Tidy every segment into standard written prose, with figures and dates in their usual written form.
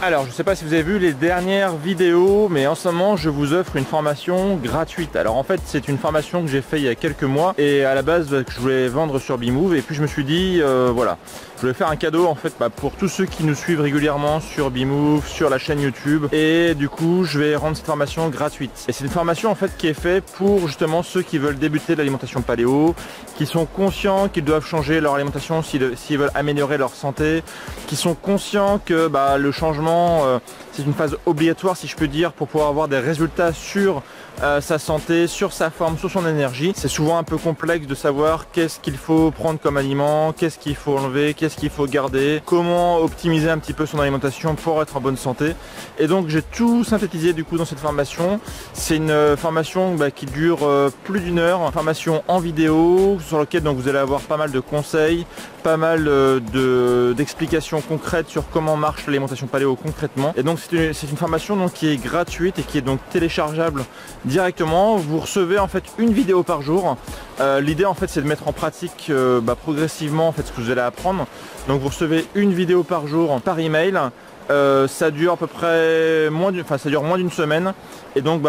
Alors, je ne sais pas si vous avez vu les dernières vidéos, mais en ce moment, je vous offre une formation gratuite. Alors en fait, c'est une formation que j'ai fait il y a quelques mois et à la base que je voulais vendre sur Bmove, et puis je me suis dit, voilà, je voulais faire un cadeau en fait pour tous ceux qui nous suivent régulièrement sur Bmove, sur la chaîne YouTube, et du coup, je vais rendre cette formation gratuite. Et c'est une formation en fait qui est faite pour justement ceux qui veulent débuter l'alimentation paléo, qui sont conscients qu'ils doivent changer leur alimentation s'ils veulent améliorer leur santé, qui sont conscients que le changement c'est une phase obligatoire, si je peux dire, pour pouvoir avoir des résultats sur sa santé, sur sa forme, sur son énergie. C'est souvent un peu complexe de savoir qu'est-ce qu'il faut prendre comme aliment, qu'est-ce qu'il faut enlever, qu'est-ce qu'il faut garder, comment optimiser un petit peu son alimentation pour être en bonne santé. Et donc j'ai tout synthétisé du coup dans cette formation. C'est une formation qui dure plus d'une heure, une formation en vidéo sur laquelle donc vous allez avoir pas mal de conseils, pas mal d'explications concrètes sur comment marche l'alimentation paléo concrètement. Et donc c'est une formation donc qui est gratuite et qui est donc téléchargeable directement. Vous recevez en fait une vidéo par jour. L'idée en fait c'est de mettre en pratique progressivement en fait ce que vous allez apprendre. Donc vous recevez une vidéo par jour par email. Ça dure à peu près moins d'une semaine, et donc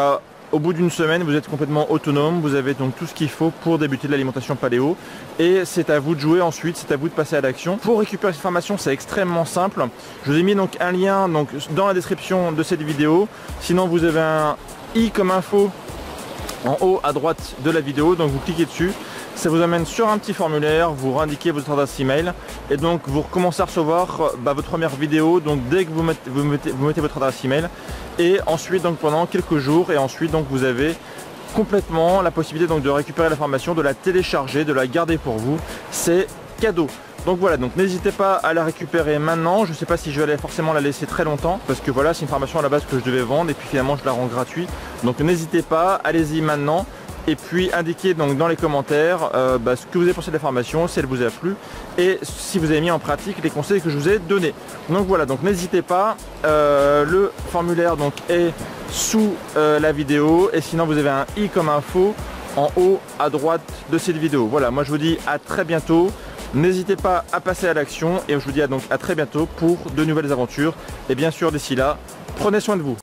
au bout d'une semaine, vous êtes complètement autonome, vous avez donc tout ce qu'il faut pour débuter l'alimentation paléo, et c'est à vous de jouer ensuite, c'est à vous de passer à l'action. Pour récupérer cette formation, c'est extrêmement simple. Je vous ai mis donc un lien dans la description de cette vidéo. Sinon, vous avez un i comme info en haut à droite de la vidéo, donc vous cliquez dessus. Ça vous amène sur un petit formulaire, vous indiquez votre adresse email, et donc vous recommencez à recevoir votre première vidéo donc dès que vous mettez votre adresse email, et ensuite donc pendant quelques jours, et ensuite donc vous avez complètement la possibilité donc de récupérer la formation, de la télécharger, de la garder pour vous. C'est cadeau. Donc voilà, donc n'hésitez pas à la récupérer maintenant. Je ne sais pas si je vais forcément la laisser très longtemps, parce que voilà, c'est une formation à la base que je devais vendre et puis finalement je la rends gratuite. Donc n'hésitez pas, allez-y maintenant. Et puis indiquez donc dans les commentaires ce que vous avez pensé de la formation, si elle vous a plu, et si vous avez mis en pratique les conseils que je vous ai donnés. Donc voilà, donc n'hésitez pas, le formulaire donc est sous la vidéo, et sinon vous avez un i comme info en haut à droite de cette vidéo. Voilà, moi je vous dis à très bientôt. N'hésitez pas à passer à l'action, et je vous dis donc à très bientôt pour de nouvelles aventures. Et bien sûr d'ici là, prenez soin de vous.